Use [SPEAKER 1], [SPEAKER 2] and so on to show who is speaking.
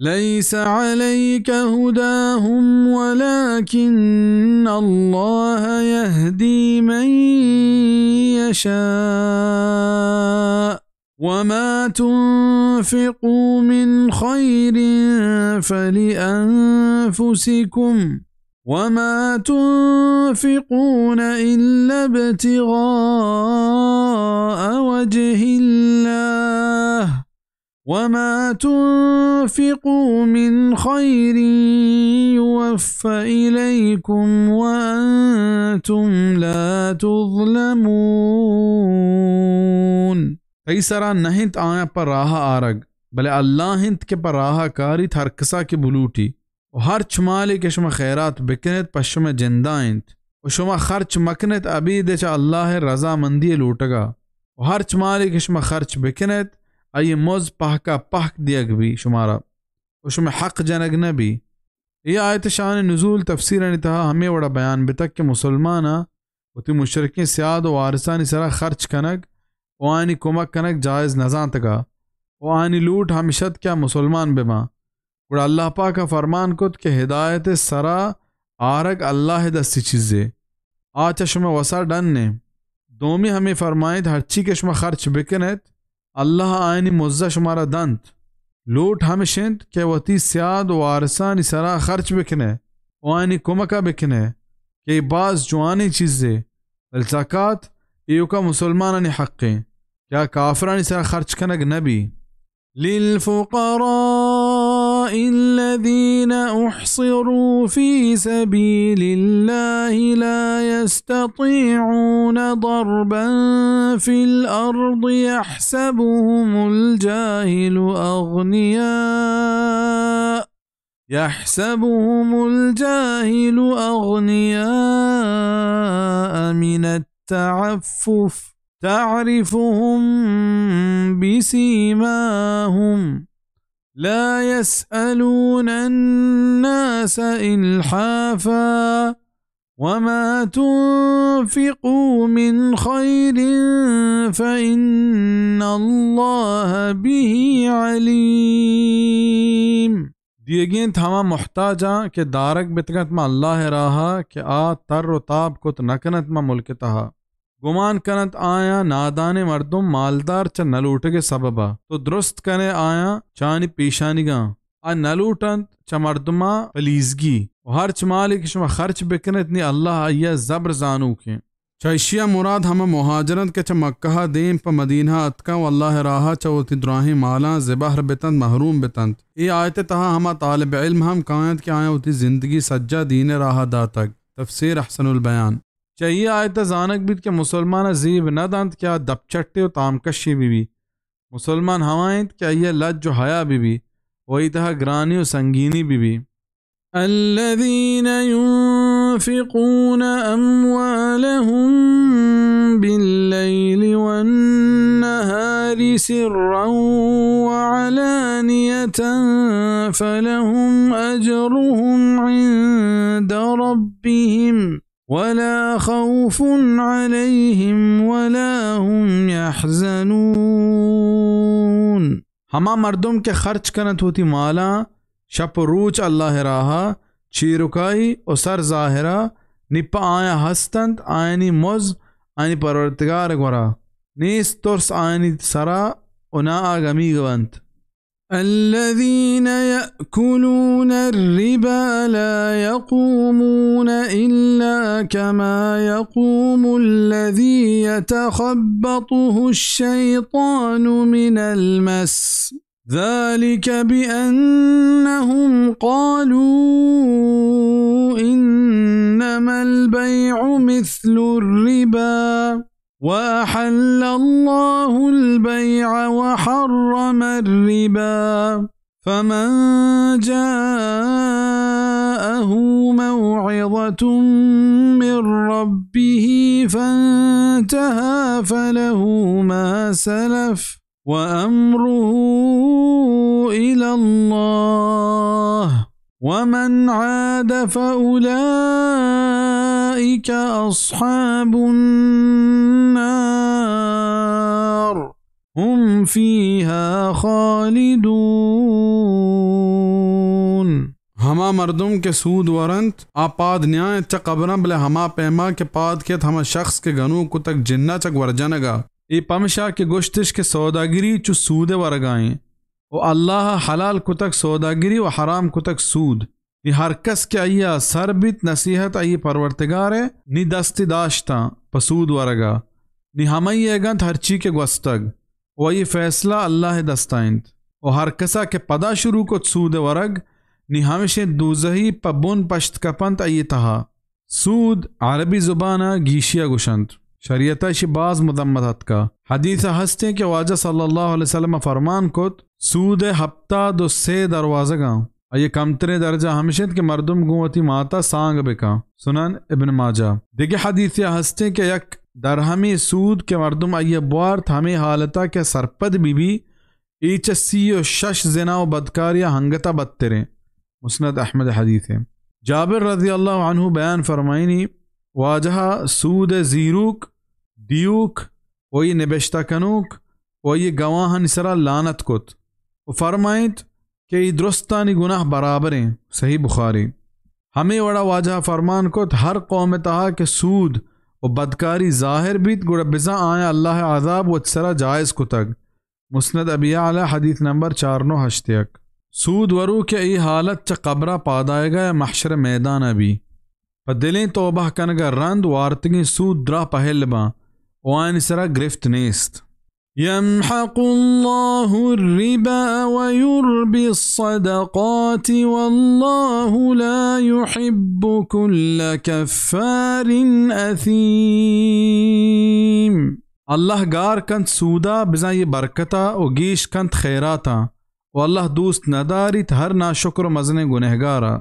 [SPEAKER 1] ليس عليك هداهم ولكن الله يهدي من يشاء وما تنفقوا من خير فلأنفسكم وما تنفقون إلا ابتغاء وجه الله وما تنفقوا من خير يوفى إليكم وأنتم لا تظلمون कई सारा नहिंत आया पर राहा आरग भले अल्लाह हिंत के पर राहा कारी थरकसा के बुलूटी और हर छमाले के शुमा खैरात बिकनेत पश्चिम जिंदा इंत और शुमा खर्च मकनेत अभी देचा अल्लाह रजा मंदी लूटगा और हर छमाले के शुमा खर्च बिकनेत आये मोज पहका पहक दियग भी शुमारा और शुमा हक जनग नबी ये आयत शान नुज़ूल तफसीर नितहा हमें वड़ा बयान बितक के मुसलमाना उती मुशरकिन सियाद और वारसानी सरा खर्च कनग वानी कुमक कनक जायज़ नज़ां तका वानी लूट हमिशत क्या मुसलमान बेमा गुड़ अल्लाह पाक का फरमान कुत के हिदायत सरा आरक अल्लाह दस्ती चीज़े आचा शुमा वसा डन ने दोमी हमें फरमायत हरची के शुमा खर्च बिकनेत अल्लाह आयनी मुज्जा शुमारा दंत लूट हमिशंत के वती सियाद वारसानी सरा खर्च बिकने वानी कुमका बिकने के बाज जुआनी चीज़े ज़कात इयुका मुसलमान ने हक़ क्या काफरानी सरा खर्च कनग नबी लिलफुक़राइ الذين أحصروا في سبيل الله لا يستطيعون ضربا في الأرض يحسبهم الجاهل أغنياء من التعفف تعرفهم بسيماهم لا يسألون الناس إلحافا وما تنفقوا من خير فإن الله به عليم दिएगें थमा मुहताजा के दारक बितगत मा अल्लाह राहा के आ तर व ताब कुत नकनत मा मुल्क तहा गुमान कनत आया नादाने मर्दुम मालदार च नलूट के सबबा तो दुरुस्त कने आया चानी पेशानिगा आ नलूटंत च मर्दुमा पलीजगी हर चमालिक शुमा खर्च बिकनत नी अल्लाह आया जबर जानू के चैशिया मुराद हम मुहाजरत के च मक्का देम प मदीना अतका अल्लाह राहा चौती द्राही माला ज़िबाहर बेतंत महरूम बेतंत ये आयत तहा हम तालिब इल्म हम कायत के आया उती जिंदगी सज्जा दीन राहा दातक तफसीर अहसनुल बयान चाहिए आयत जानक बीत के मुसलमान जीब न दंत क्या दबचट्टे और तामकशी बीबी मुसलमान हवायत क्या ये लज जो हया बीबी वही तहा ग्रानी और संगीनी बीबी الذين ينفقون أموالهم بالليل والنهار سرا وعلانية فلهم أجرهم عند ربهم ولا خوف عليهم ولا هم يحزنون हमा मर्दुम के खर्च करत होती माला शप रूच अल्लाह राहा चीरुकाई और सर ज़ाहिरा निपा आया हस्तंत आयनी मुज आयनी परवरदिगार गोरा नीस तुर्स आयनी सरा उना आगमी गवंत الذين يأكلون الربا لا يقومون إلا كما يقوم الذي يتخبطه الشيطان من المس ذلك بأنهم قالوا إنما البيع مثل الربا وأحل الله البيع وحرم الربا فمن جاءه موعظة من ربه فانتهى فله ما سلف وأمره إلى الله ومن عاد فأولئك أصحاب النار هم فيها خالدون हमा मर्दुम के सूद वरंत आपाद न्याय च कबरम बले हमा पैमा के पाद के हमा शख्स के गनू को तक जिन्ना चक वरजनगा ए पमशा के गोश्तिश के सौदागिरी चु सूद वरगाएं ओ अल्लाह हलाल को तक सौदागिरी व हराम को तक सूद नि हर कस के अय्या सरबित नसीहत अय्य परवरतगार है नि दस्ती दाश्ता पसूद वरगा नि हमई गंत हरची के gwastag ओ ये फैसला अल्लाह दस्ताइंत ओ हर कसा के पदा शुरू को सूद वरग नि हमेशे दूजही पबुन पश्त कपंत अय्य तहा सूद अरबी जुबाना गीशिया गुशंत शरीयता शिबाज मुदम्मत का हदीस हस्ते के वाजा सल्लल्लाहु अलैहि वसल्लम फरमान कोत सूद हफ्ता दो से दरवाजा गाँव ये कमतरे दर्जा हमेशत के मर्दुम गुवती माता सांग बेका सुनन इब्न माजा देखे हदीस हस्ते के यक दरहमी सूद के मर्दुम अय्य बुआर थमे हालता के सरपद बीबी ईच सीओ शश जना व बदकारिया हंगता बत्तरे मुस्नद अहमद हदीस है जाबिर रज़ी अल्लाह अन्हु बयान फरमाइनी वाजहा सूद जीरूक दियूक वही निबेश्ता कनूक वही गवाह निसरा लानत कुत फरमाइत कि दुरुस्तानी गुनाह बराबर हैं सही बुखारी हमें वड़ा वाजह फरमान को हर कौम तहा के सूद और बदकारी ज़ाहिर बीत गुड़ बिजा आया अल्लाह आज़ाब व सरा जायज़ को तक मुस्नद अबी आला हदीस नंबर 498 सूद वरू के ई हालत च कब्रा पादाएगा महशर मैदान अभी पदिलें तोबह कनगा रंद वार्तगी सूद द्रा पहलबा वान सरा गिरफ्त नेस्त यम्हक़ुल्लाहु रिबा व युर्बि सदक़ात वल्लाहु ला युहिब्बु कुल्ल कफ़्फ़ारिन असीम। अल्लाह गार कंत सूदा बिजा ये बरकता और गीश कंत खैराता और अल्लाह दोस्त नदारित हर नाशुक्र मजने गुनहगारा।